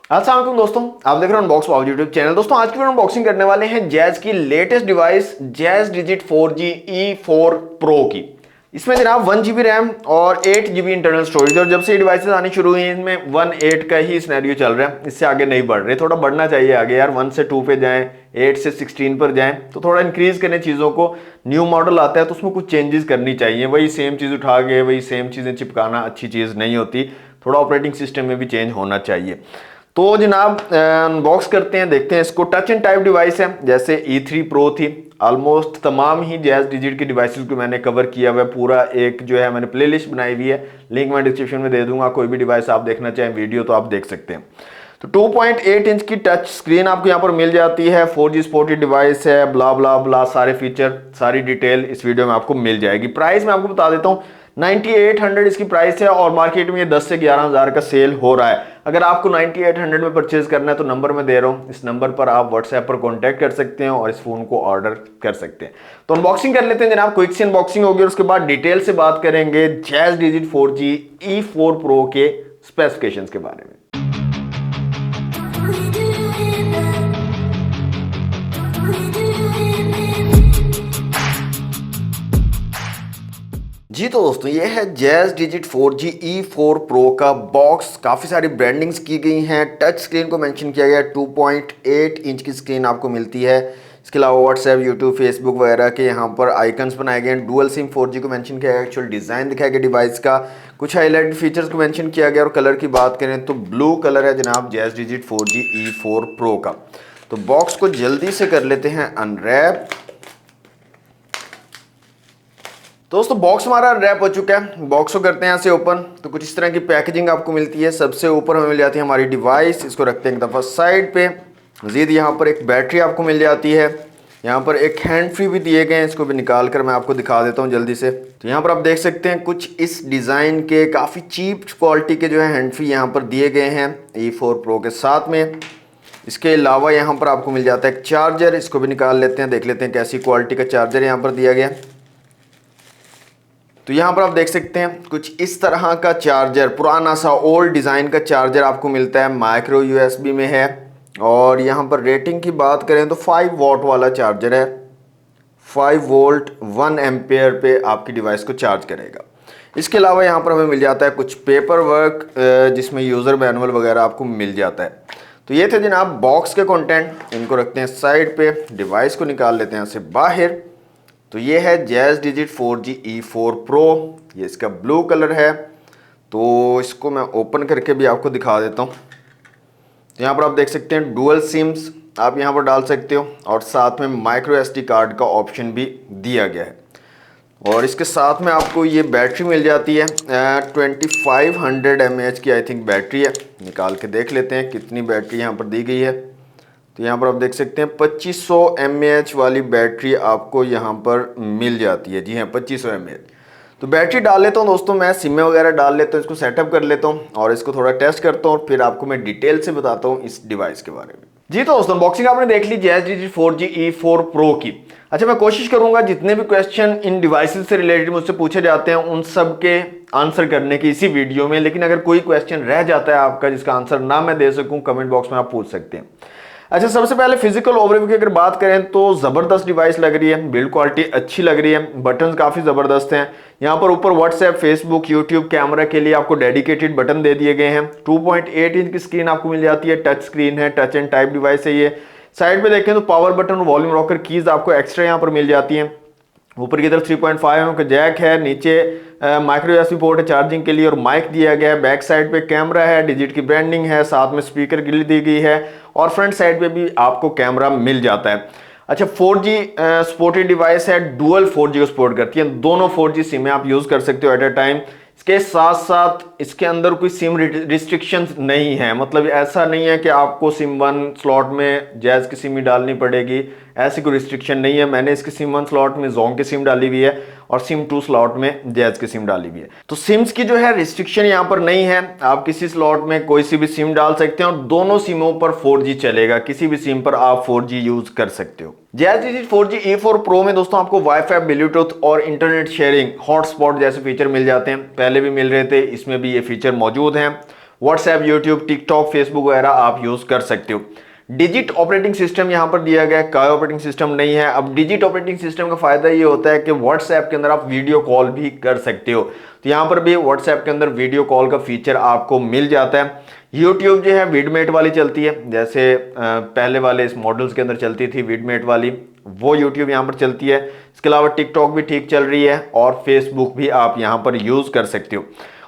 अस्सलाम वालेकुम दोस्तों, आप देख रहे हैं अनबॉक्स पावर यूट्यूब चैनल। दोस्तों आज की वीडियो अनबॉक्सिंग करने वाले हैं जैज की latest device jazz digit 4G E4 Pro की। इसमें जनाब 1 GB रैम और 8 GB इंटरनल स्टोरेज। और जब से ये डिवाइसेस आनी शुरू हुई हैं इनमें 1.8 का ही सिनेरियो चल रहा है, इससे आगे नहीं बढ़ रहे। थोड़ा बढ़ना चाहिए आगे यार, 1 से 2 पे जाएं, 8 से 16 पर जाएं, तो थोड़ा इंक्रीज करें चीज़ों को। न्यू मॉडल आता है तो उसमें कुछ चेंजेस करनी चाहिए। वही सेम चीज़ उठा के वही सेम चीज़ें चिपकाना अच्छी चीज़ नहीं होती, थोड़ा ऑपरेटिंग सिस्टम में भी चेंज होना चाहिए। तो जनाब अनबॉक्स करते हैं, देखते हैं इसको। टच एंड टाइप डिवाइस है, जैसे E3 Pro थी। ऑलमोस्ट तमाम ही जैज डिजिट की डिवाइसेस को मैंने कवर किया हुआ है। पूरा एक जो है मैंने प्लेलिस्ट बनाई हुई है, लिंक मैं डिस्क्रिप्शन में दे दूंगा। कोई भी डिवाइस आप देखना चाहें वीडियो तो आप देख सकते हैं। तो 2.8 इंच की टच स्क्रीन आपको यहाँ पर मिल जाती है। 4G सपोर्टेड डिवाइस है, ब्ला ब्ला ब्ला, सारे फीचर सारी डिटेल इस वीडियो में आपको मिल जाएगी। प्राइस मैं आपको बता देता हूँ, 9800 इसकी प्राइस है और मार्केट में ये 10 से 11,000 का सेल हो रहा है। अगर आपको 9800 में परचेज करना है तो नंबर मैं दे रहा हूँ, इस नंबर पर आप व्हाट्सएप पर कांटेक्ट कर सकते हैं और इस फोन को ऑर्डर कर सकते हैं। तो अनबॉक्सिंग कर लेते हैं जनाब। क्विक सी अनबॉक्सिंग होगी और उसके बाद डिटेल से बात करेंगे jazz digit 4G E4 Pro के स्पेसिफिकेशंस के बारे में। जी तो दोस्तों ये है jazz digit 4G E4 Pro का बॉक्स। काफ़ी सारी ब्रांडिंग्स की गई हैं। टच स्क्रीन को मेंशन किया गया, 2.8 इंच की स्क्रीन आपको मिलती है। इसके अलावा व्हाट्सएप, यूट्यूब, फेसबुक वगैरह के यहाँ पर आइकन्स बनाए गए हैं। डुअल सिम 4G को मेंशन किया गया, एक्चुअल डिज़ाइन दिखाया गया डिवाइस का। कुछ हाईलाइट फीचर्स को मेंशन किया गया और कलर की बात करें तो ब्लू कलर है जनाब jazz digit 4G E4 Pro का। तो बॉक्स को जल्दी से कर लेते हैं अनरैप। दोस्तों बॉक्स हमारा रैप हो चुका है। बॉक्स को करते हैं यहाँ से ओपन। तो कुछ इस तरह की पैकेजिंग आपको मिलती है। सबसे ऊपर हमें मिल जाती है हमारी डिवाइस, इसको रखते हैं एक दफ़ा साइड पे। मज़ीद यहाँ पर एक बैटरी आपको मिल जाती है। यहाँ पर एक हैंड फ्री भी दिए गए हैं, इसको भी निकाल कर मैं आपको दिखा देता हूँ जल्दी से। तो यहाँ पर आप देख सकते हैं कुछ इस डिज़ाइन के काफ़ी चीप क्वालिटी के जो है हैंड फ्री यहाँ पर दिए गए हैं E4 Pro के साथ में। इसके अलावा यहाँ पर आपको मिल जाता है एक चार्जर, इसको भी निकाल लेते हैं, देख लेते हैं कैसी क्वालिटी का चार्जर यहाँ पर दिया गया। तो यहाँ पर आप देख सकते हैं कुछ इस तरह का चार्जर, पुराना सा ओल्ड डिज़ाइन का चार्जर आपको मिलता है। माइक्रो USB में है और यहाँ पर रेटिंग की बात करें तो 5 वॉट वाला चार्जर है। 5 वोल्ट 1 एम्पेयर पे आपकी डिवाइस को चार्ज करेगा। इसके अलावा यहाँ पर हमें मिल जाता है कुछ पेपर वर्क, जिसमें यूज़र मैनुअल वगैरह आपको मिल जाता है। तो ये थे जनाब बॉक्स के कंटेंट। इनको रखते हैं साइड पे, डिवाइस को निकाल लेते हैं यहाँ से बाहर। तो ये है jazz digit 4G E4 Pro, ये इसका ब्लू कलर है। तो इसको मैं ओपन करके भी आपको दिखा देता हूँ। तो यहाँ पर आप देख सकते हैं डुअल सिम्स आप यहाँ पर डाल सकते हो और साथ में माइक्रो SD कार्ड का ऑप्शन भी दिया गया है। और इसके साथ में आपको ये बैटरी मिल जाती है, 2500 mAh की आई थिंक बैटरी है। निकाल के देख लेते हैं कितनी बैटरी यहाँ पर दी गई है। तो यहाँ पर आप देख सकते हैं 2500 mAh वाली बैटरी आपको यहाँ पर मिल जाती है। जी हाँ, 2500 mAh। तो बैटरी डाल लेता हूँ दोस्तों, मैं सिम वगैरह डाल लेता हूँ, इसको सेटअप कर लेता हूँ और इसको थोड़ा टेस्ट करता हूँ और फिर आपको मैं डिटेल से बताता हूँ इस डिवाइस के बारे में। जी तो दोस्तों अनबॉक्सिंग आपने देख ली jazz digit 4G E4 Pro की। अच्छा, मैं कोशिश करूंगा जितने भी क्वेश्चन इन डिवाइसेस से रिलेटेड मुझसे पूछे जाते हैं उन सब के आंसर करने की इसी वीडियो में। लेकिन अगर कोई क्वेश्चन रह जाता है आपका जिसका आंसर ना मैं दे सकूं, कमेंट बॉक्स में आप पूछ सकते हैं। अच्छा, सबसे पहले फिजिकल ओवरव्यू की अगर बात करें तो ज़बरदस्त डिवाइस लग रही है, बिल्ड क्वालिटी अच्छी लग रही है, बटन्स काफ़ी ज़बरदस्त हैं। यहाँ पर ऊपर व्हाट्सएप, फेसबुक, यूट्यूब, कैमरा के लिए आपको डेडिकेटेड बटन दे दिए गए हैं। 2.8 इंच की स्क्रीन आपको मिल जाती है, टच स्क्रीन है, टच एंड टाइप डिवाइस है ये। साइड पे देखें तो पावर बटन और वॉल्यूम रॉकर कीज आपको एक्स्ट्रा यहाँ पर मिल जाती हैं। ऊपर की तरफ 3.5 का जैक है, नीचे माइक्रो USB पोर्ट है चार्जिंग के लिए और माइक दिया गया है। बैक साइड पे कैमरा है, डिजिट की ब्रांडिंग है, साथ में स्पीकर ग्रिल दी गई है और फ्रंट साइड पे भी आपको कैमरा मिल जाता है। अच्छा, 4G सपोर्टेड डिवाइस है, डुअल 4G को सपोर्ट करती है। दोनों 4G सिम आप यूज कर सकते हो एट अ टाइम। इसके साथ साथ इसके अंदर कोई सिम रिस्ट्रिक्शंस नहीं है, मतलब ऐसा नहीं है कि आपको सिम 1 स्लॉट में जैज की सिम ही डालनी पड़ेगी, ऐसी कोई रिस्ट्रिक्शन नहीं है। मैंने इसके सिम 1 स्लॉट में जोंग की सिम डाली हुई है और सिम 2 स्लॉट में जैज की सिम डाली हुई है। तो सिम्स की जो है रिस्ट्रिक्शन यहाँ पर नहीं है, आप किसी स्लॉट में कोई सी भी सिम डाल सकते हैं और दोनों सिमों पर 4G चलेगा, किसी भी सिम पर आप 4G यूज कर सकते हो। Jazz digit 4G E4 Pro में दोस्तों आपको वाईफाई, ब्लूटूथ और इंटरनेट शेयरिंग, हॉटस्पॉट जैसे फीचर मिल जाते हैं। पहले भी मिल रहे थे, इसमें भी ये फीचर मौजूद हैं। व्हाट्सएप, यूट्यूब, टिकटॉक, फेसबुक वगैरह आप यूज कर सकते हो। डिजिट ऑपरेटिंग सिस्टम यहां पर दिया गया है, काय ऑपरेटिंग सिस्टम नहीं है। अब डिजिट ऑपरेटिंग सिस्टम का फायदा ये होता है कि व्हाट्सएप के अंदर आप वीडियो कॉल भी कर सकते हो, तो यहां पर भी व्हाट्सएप के अंदर वीडियो कॉल का फीचर आपको मिल जाता है। यूट्यूब जो है विडमेट वाली चलती है, जैसे पहले वाले इस मॉडल्स के अंदर चलती थी विडमेट वाली, वो यूट्यूब यहां पर चलती है। इसके अलावा टिकटॉक भी ठीक चल रही है और फेसबुक भी आप यहां पर यूज कर सकते हो।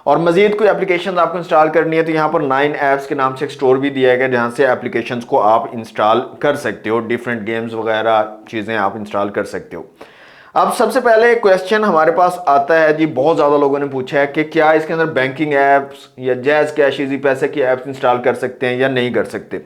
और मजीद कोई एप्लीकेशन आपको इंस्टॉल करनी है तो यहाँ पर 9 ऐप्स के नाम से एक स्टोर भी दिया गया, जहाँ से एप्लीकेशंस को आप इंस्टॉल कर सकते हो, डिफरेंट गेम्स वगैरह चीज़ें आप इंस्टॉल कर सकते हो। अब सबसे पहले क्वेश्चन हमारे पास आता है जी, बहुत ज़्यादा लोगों ने पूछा है कि क्या इसके अंदर बैंकिंग ऐप्स या जैज़ कैश इजी पैसे की ऐप्स इंस्टॉल कर सकते हैं या नहीं कर सकते।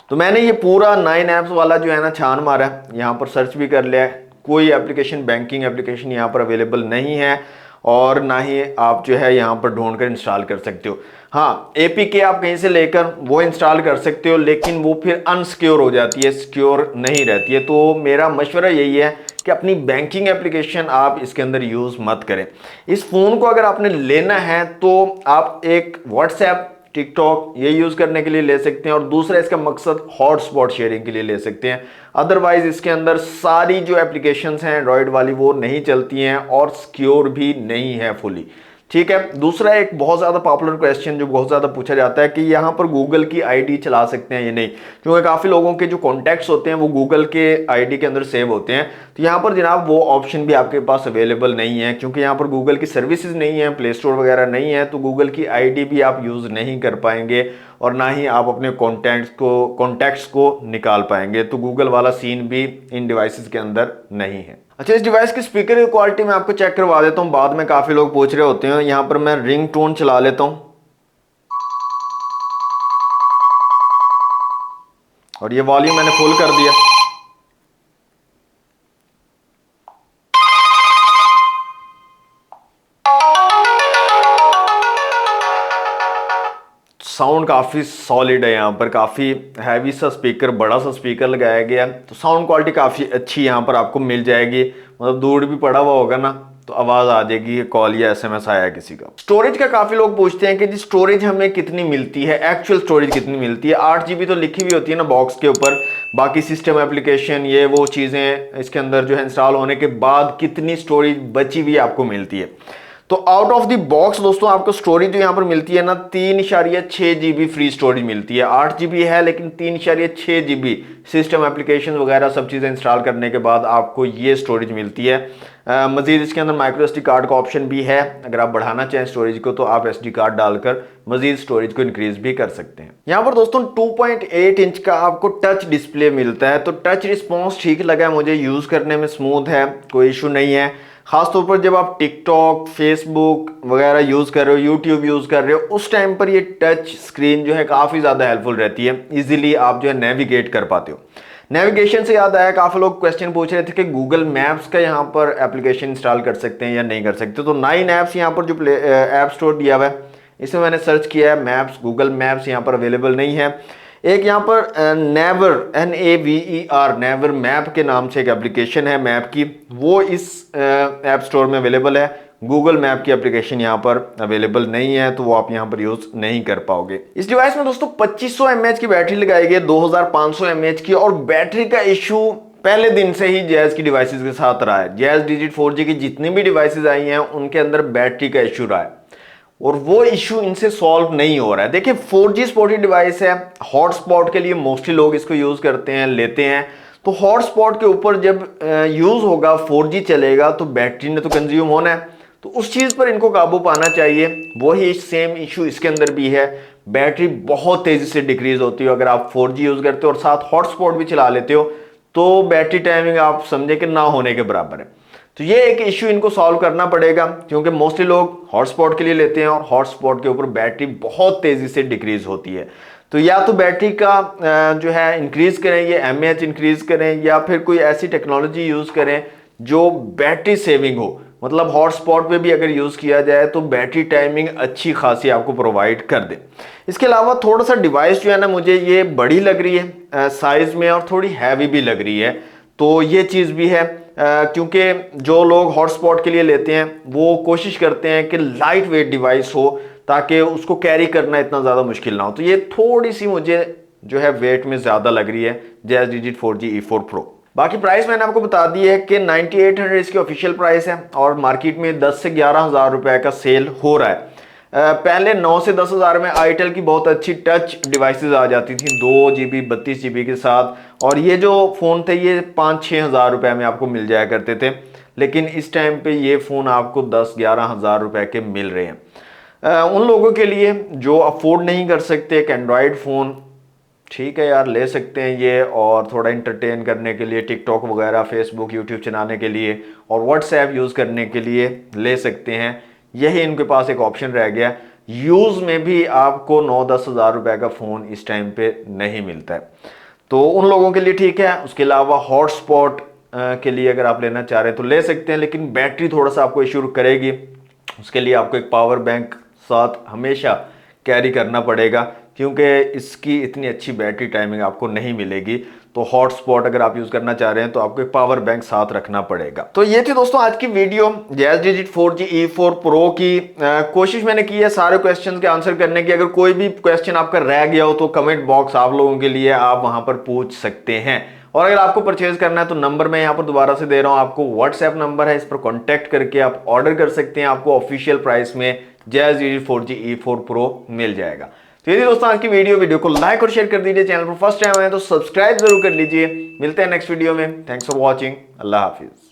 तो मैंने ये पूरा 9 ऐप्स वाला जो है ना छान मारा है, यहाँ पर सर्च भी कर लिया है, कोई एप्लीकेशन बैंकिंग एप्लीकेशन यहाँ पर अवेलेबल नहीं है और ना ही आप जो है यहाँ पर ढूंढ कर इंस्टॉल कर सकते हो। हाँ, एपीके आप कहीं से लेकर वो इंस्टॉल कर सकते हो, लेकिन वो फिर अनसिक्योर हो जाती है, सिक्योर नहीं रहती है। तो मेरा मशवरा यही है कि अपनी बैंकिंग एप्लीकेशन आप इसके अंदर यूज मत करें। इस फोन को अगर आपने लेना है तो आप एक व्हाट्सएप, टिकटॉक ये यूज करने के लिए ले सकते हैं, और दूसरा इसका मकसद हॉटस्पॉट शेयरिंग के लिए ले सकते हैं। अदरवाइज इसके अंदर सारी जो एप्लीकेशंस हैं एंड्रॉयड वाली वो नहीं चलती हैं और सिक्योर भी नहीं है फुली। ठीक है। दूसरा एक बहुत ज्यादा पॉपुलर क्वेश्चन जो बहुत ज्यादा पूछा जाता है कि यहाँ पर गूगल की आईडी चला सकते हैं या नहीं, क्योंकि काफी लोगों के जो कॉन्टैक्ट्स होते हैं वो गूगल के आईडी के अंदर सेव होते हैं। तो यहाँ पर जनाब वो ऑप्शन भी आपके पास अवेलेबल नहीं है, क्योंकि यहाँ पर गूगल की सर्विसेज नहीं है, प्ले स्टोर वगैरह नहीं है, तो गूगल की आईडी भी आप यूज नहीं कर पाएंगे और ना ही आप अपने कॉन्टैक्ट्स को निकाल पाएंगे। तो गूगल वाला सीन भी इन डिवाइसेस के अंदर नहीं है। अच्छा, इस डिवाइस की स्पीकर की क्वालिटी मैं आपको चेक करवा देता हूं, बाद में काफी लोग पूछ रहे होते हैं। यहां पर मैं रिंग टोन चला लेता हूं और ये वॉल्यूम मैंने फुल कर दिया। साउंड काफी सॉलिड है, यहाँ पर काफी हैवी सा स्पीकर, बड़ा सा स्पीकर लगाया गया, तो साउंड क्वालिटी काफी अच्छी यहाँ पर आपको मिल जाएगी। मतलब दूर भी पड़ा हुआ होगा ना तो आवाज आ जाएगी कॉल या एसएमएस आया किसी का। स्टोरेज का काफी लोग पूछते हैं कि जी स्टोरेज हमें कितनी मिलती है, एक्चुअल स्टोरेज कितनी मिलती है। 8 GB तो लिखी हुई होती है ना बॉक्स के ऊपर, बाकी सिस्टम एप्लीकेशन ये वो चीजें इसके अंदर जो है इंस्टॉल होने के बाद कितनी स्टोरेज बची हुई आपको मिलती है। तो आउट ऑफ द बॉक्स दोस्तों आपको स्टोरेज जो यहाँ पर मिलती है ना 3.6 GB फ्री स्टोरेज मिलती है। 8 GB है लेकिन 3.6 GB सिस्टम एप्लीकेशन वगैरह सब चीज़ें इंस्टॉल करने के बाद आपको ये स्टोरेज मिलती है। मजीद इसके अंदर माइक्रो SD कार्ड का ऑप्शन भी है, अगर आप बढ़ाना चाहें स्टोरेज को तो आप SD कार्ड डालकर मजीद स्टोरेज को इंक्रीज भी कर सकते हैं। यहाँ पर दोस्तों 2.8 इंच का आपको टच डिस्प्ले मिलता है, तो टच रिस्पॉन्स ठीक लगा है मुझे, यूज करने में स्मूथ है, कोई इशू नहीं है। खासतौर पर जब आप टिकटॉक, फेसबुक वगैरह यूज कर रहे हो, यूट्यूब यूज कर रहे हो, उस टाइम पर ये टच स्क्रीन जो है काफी ज्यादा हेल्पफुल रहती है, इजीली आप जो है नेविगेट कर पाते हो। नेविगेशन से याद आया, काफी लोग क्वेश्चन पूछ रहे थे कि गूगल मैप्स का यहाँ पर एप्लीकेशन इंस्टॉल कर सकते हैं या नहीं कर सकते। तो 9 ऐप्स यहाँ पर जो ऐप स्टोर दिया हुआ है इसमें मैंने सर्च किया है, मैप्स, गूगल मैप्स यहाँ पर अवेलेबल नहीं है। एक यहाँ पर नेवर NAVER नेवर मैप के नाम से एक एप्लीकेशन है मैप की, वो इस ऐप स्टोर में अवेलेबल है। गूगल मैप की एप्लीकेशन यहाँ पर अवेलेबल नहीं है, तो वो आप यहाँ पर यूज नहीं कर पाओगे। इस डिवाइस में दोस्तों 2500 mAh की बैटरी लगाई गई है, 2500 mAh की, और बैटरी का इशू पहले दिन से ही जैज की डिवाइसेस के साथ रहा है। जैज डिजिट 4G की जितनी भी डिवाइसेस आई हैं उनके अंदर बैटरी का इशू रहा है और वो इशू इनसे सॉल्व नहीं हो रहा है। देखिए 4G सपोर्टेड डिवाइस है, हॉटस्पॉट के लिए मोस्टली लोग इसको यूज करते हैं, लेते हैं। तो हॉटस्पॉट के ऊपर जब यूज होगा, 4G चलेगा, तो बैटरी ने तो कंज्यूम होना है, तो उस चीज पर इनको काबू पाना चाहिए। वही सेम इशू इसके अंदर भी है, बैटरी बहुत तेजी से डिक्रीज होती है अगर आप 4G यूज करते हो और साथ हॉटस्पॉट भी चला लेते हो, तो बैटरी टाइमिंग आप समझे कि ना होने के बराबर है। तो ये एक इश्यू इनको सॉल्व करना पड़ेगा, क्योंकि मोस्टली लोग हॉटस्पॉट के लिए लेते हैं और हॉटस्पॉट के ऊपर बैटरी बहुत तेजी से डिक्रीज होती है। तो या तो बैटरी का जो है इंक्रीज करें, ये mAh इंक्रीज करें, या फिर कोई ऐसी टेक्नोलॉजी यूज करें जो बैटरी सेविंग हो। मतलब हॉटस्पॉट पे भी अगर यूज किया जाए तो बैटरी टाइमिंग अच्छी खासी आपको प्रोवाइड कर दे। इसके अलावा थोड़ा सा डिवाइस जो है ना मुझे ये बड़ी लग रही है साइज में और थोड़ी हैवी भी लग रही है, तो ये चीज भी है। क्योंकि जो लोग हॉटस्पॉट के लिए लेते हैं वो कोशिश करते हैं कि लाइट वेट डिवाइस हो ताकि उसको कैरी करना इतना ज़्यादा मुश्किल ना हो। तो ये थोड़ी सी मुझे जो है वेट में ज़्यादा लग रही है Jazz Digit 4G E4 Pro। बाकी प्राइस मैंने आपको बता दी है कि 9800 इसकी ऑफिशियल प्राइस है और मार्केट में 10 से 11 हज़ार रुपए का सेल हो रहा है। पहले 9 से 10 हज़ार में आईटेल की बहुत अच्छी टच डिवाइसेस आ जाती थी 2 GB 32 GB के साथ, और ये जो फ़ोन थे ये 5-6 हज़ार रुपए में आपको मिल जाया करते थे। लेकिन इस टाइम पे ये फ़ोन आपको 10-11 हज़ार रुपए के मिल रहे हैं। उन लोगों के लिए जो अफोर्ड नहीं कर सकते एक एंड्रॉयड फ़ोन, ठीक है यार ले सकते हैं ये, और थोड़ा इंटरटेन करने के लिए टिकटॉक वगैरह फेसबुक यूट्यूब चलाने के लिए और व्हाट्सएप यूज़ करने के लिए ले सकते हैं। यही इनके पास एक ऑप्शन रह गया। यूज़ में भी आपको 9-10 हज़ार रुपए का फ़ोन इस टाइम पे नहीं मिलता है, तो उन लोगों के लिए ठीक है। उसके अलावा हॉटस्पॉट के लिए अगर आप लेना चाह रहे हैं तो ले सकते हैं, लेकिन बैटरी थोड़ा सा आपको इशू करेगी। उसके लिए आपको एक पावर बैंक साथ हमेशा कैरी करना पड़ेगा, क्योंकि इसकी इतनी अच्छी बैटरी टाइमिंग आपको नहीं मिलेगी। तो हॉटस्पॉट अगर आप यूज़ करना चाह रहे हैं तो आपको एक पावर बैंक साथ रखना पड़ेगा। तो ये थी दोस्तों आज की video Jazz Digit 4G E4 Pro की। कोशिश मैंने की है सारे क्वेश्चंस के आंसर करने की। अगर कोई भी क्वेश्चन आपका रह गया हो तो कमेंट बॉक्स आप लोगों के लिए, आप वहां पर पूछ सकते हैं। और अगर आपको परचेज करना है तो नंबर मैं यहाँ पर दोबारा से दे रहा हूँ आपको, व्हाट्सएप नंबर है, इस पर कॉन्टैक्ट करके आप ऑर्डर कर सकते हैं। आपको ऑफिशियल प्राइस में Jazz Digit 4G E4 Pro मिल जाएगा। तो यदि दोस्तों आज की वीडियो को लाइक और शेयर कर दीजिए। चैनल पर फर्स्ट टाइम आए तो सब्सक्राइब जरूर कर लीजिए। मिलते हैं नेक्स्ट वीडियो में। Thanks for watching. Allah Hafiz.